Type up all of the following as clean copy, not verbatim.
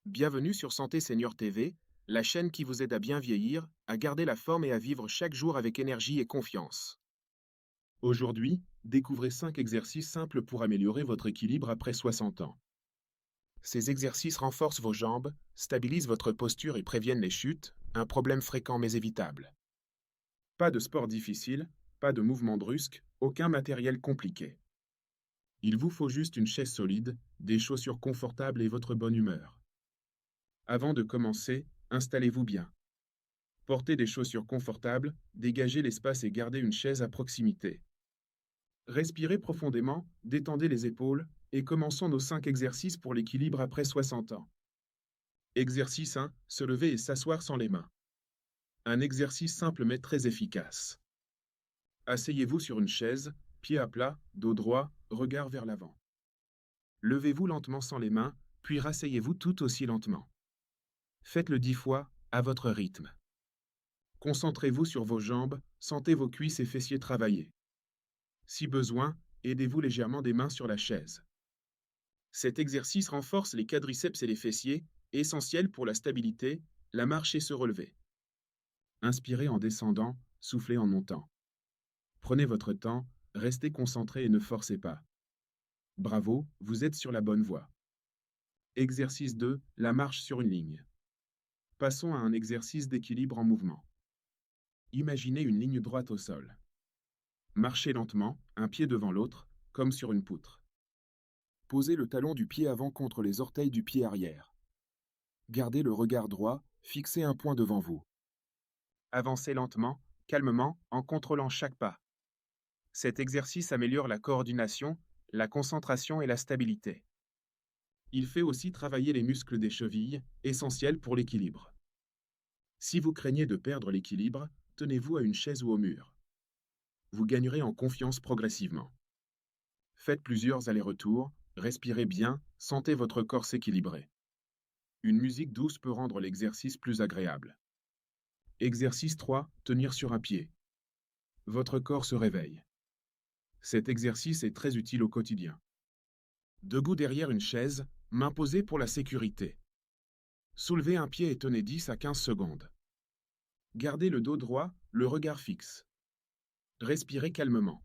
Bienvenue sur Santé Senior TV, la chaîne qui vous aide à bien vieillir, à garder la forme et à vivre chaque jour avec énergie et confiance. Aujourd'hui, découvrez 5 exercices simples pour améliorer votre équilibre après 60 ans. Ces exercices renforcent vos jambes, stabilisent votre posture et préviennent les chutes, un problème fréquent mais évitable. Pas de sport difficile, pas de mouvements brusques, aucun matériel compliqué. Il vous faut juste une chaise solide, des chaussures confortables et votre bonne humeur. Avant de commencer, installez-vous bien. Portez des chaussures confortables, dégagez l'espace et gardez une chaise à proximité. Respirez profondément, détendez les épaules, et commençons nos 5 exercices pour l'équilibre après 60 ans. Exercice 1, se lever et s'asseoir sans les mains. Un exercice simple mais très efficace. Asseyez-vous sur une chaise, pieds à plat, dos droit, regard vers l'avant. Levez-vous lentement sans les mains, puis rasseyez-vous tout aussi lentement. Faites-le 10 fois, à votre rythme. Concentrez-vous sur vos jambes, sentez vos cuisses et fessiers travailler. Si besoin, aidez-vous légèrement des mains sur la chaise. Cet exercice renforce les quadriceps et les fessiers, essentiels pour la stabilité, la marche et se relever. Inspirez en descendant, soufflez en montant. Prenez votre temps, restez concentré et ne forcez pas. Bravo, vous êtes sur la bonne voie. Exercice 2, la marche sur une ligne. Passons à un exercice d'équilibre en mouvement. Imaginez une ligne droite au sol. Marchez lentement, un pied devant l'autre, comme sur une poutre. Posez le talon du pied avant contre les orteils du pied arrière. Gardez le regard droit, fixez un point devant vous. Avancez lentement, calmement, en contrôlant chaque pas. Cet exercice améliore la coordination, la concentration et la stabilité. Il fait aussi travailler les muscles des chevilles, essentiels pour l'équilibre. Si vous craignez de perdre l'équilibre, tenez-vous à une chaise ou au mur. Vous gagnerez en confiance progressivement. Faites plusieurs allers-retours, respirez bien, sentez votre corps s'équilibrer. Une musique douce peut rendre l'exercice plus agréable. Exercice 3, tenir sur un pied. Votre corps se réveille. Cet exercice est très utile au quotidien. Debout derrière une chaise, main posée pour la sécurité. Soulevez un pied et tenez 10 à 15 secondes. Gardez le dos droit, le regard fixe. Respirez calmement.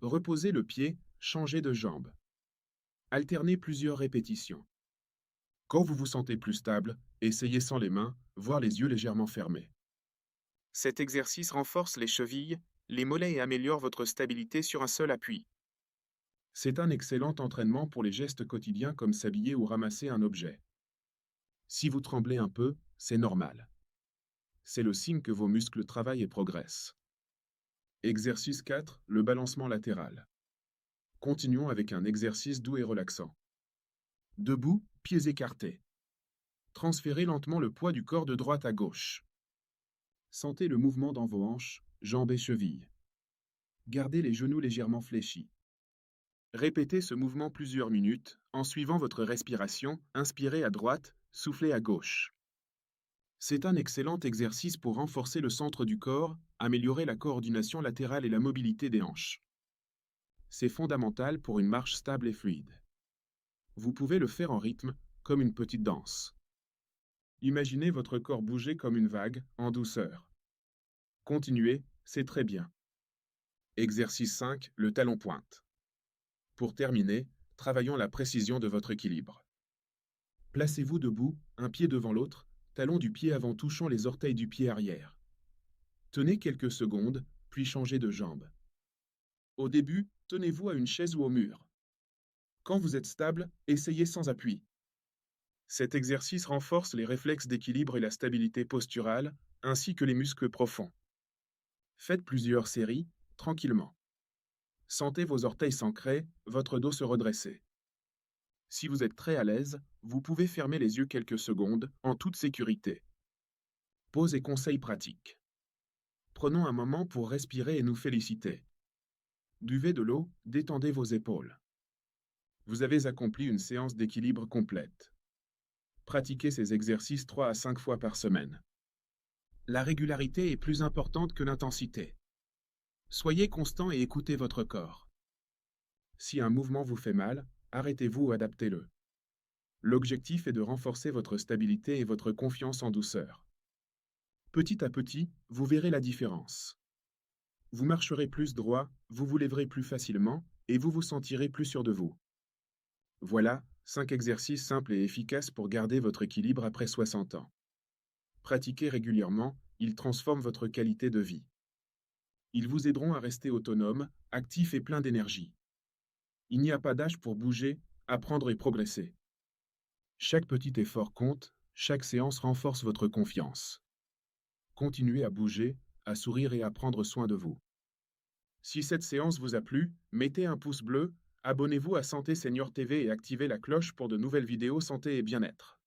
Reposez le pied, changez de jambe. Alternez plusieurs répétitions. Quand vous vous sentez plus stable, essayez sans les mains, voire les yeux légèrement fermés. Cet exercice renforce les chevilles, les mollets et améliore votre stabilité sur un seul appui. C'est un excellent entraînement pour les gestes quotidiens comme s'habiller ou ramasser un objet. Si vous tremblez un peu, c'est normal. C'est le signe que vos muscles travaillent et progressent. Exercice 4, le balancement latéral. Continuons avec un exercice doux et relaxant. Debout, pieds écartés. Transférez lentement le poids du corps de droite à gauche. Sentez le mouvement dans vos hanches, jambes et chevilles. Gardez les genoux légèrement fléchis. Répétez ce mouvement plusieurs minutes, en suivant votre respiration, inspirez à droite, soufflez à gauche. C'est un excellent exercice pour renforcer le centre du corps, améliorer la coordination latérale et la mobilité des hanches. C'est fondamental pour une marche stable et fluide. Vous pouvez le faire en rythme, comme une petite danse. Imaginez votre corps bouger comme une vague, en douceur. Continuez, c'est très bien. Exercice 5, le talon pointe. Pour terminer, travaillons la précision de votre équilibre. Placez-vous debout, un pied devant l'autre, talon du pied avant touchant les orteils du pied arrière. Tenez quelques secondes, puis changez de jambe. Au début, tenez-vous à une chaise ou au mur. Quand vous êtes stable, essayez sans appui. Cet exercice renforce les réflexes d'équilibre et la stabilité posturale, ainsi que les muscles profonds. Faites plusieurs séries, tranquillement. Sentez vos orteils s'ancrer, votre dos se redresser. Si vous êtes très à l'aise, vous pouvez fermer les yeux quelques secondes, en toute sécurité. Pause et conseils pratiques. Prenons un moment pour respirer et nous féliciter. Buvez de l'eau, détendez vos épaules. Vous avez accompli une séance d'équilibre complète. Pratiquez ces exercices 3 à 5 fois par semaine. La régularité est plus importante que l'intensité. Soyez constant et écoutez votre corps. Si un mouvement vous fait mal, arrêtez-vous ou adaptez-le. L'objectif est de renforcer votre stabilité et votre confiance en douceur. Petit à petit, vous verrez la différence. Vous marcherez plus droit, vous vous lèverez plus facilement, et vous vous sentirez plus sûr de vous. Voilà, 5 exercices simples et efficaces pour garder votre équilibre après 60 ans. Pratiquez régulièrement, ils transforment votre qualité de vie. Ils vous aideront à rester autonome, actif et plein d'énergie. Il n'y a pas d'âge pour bouger, apprendre et progresser. Chaque petit effort compte, chaque séance renforce votre confiance. Continuez à bouger, à sourire et à prendre soin de vous. Si cette séance vous a plu, mettez un pouce bleu, abonnez-vous à Santé Senior TV et activez la cloche pour de nouvelles vidéos santé et bien-être.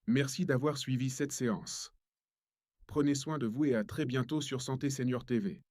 Merci d'avoir suivi cette séance. Prenez soin de vous et à très bientôt sur Santé Senior TV.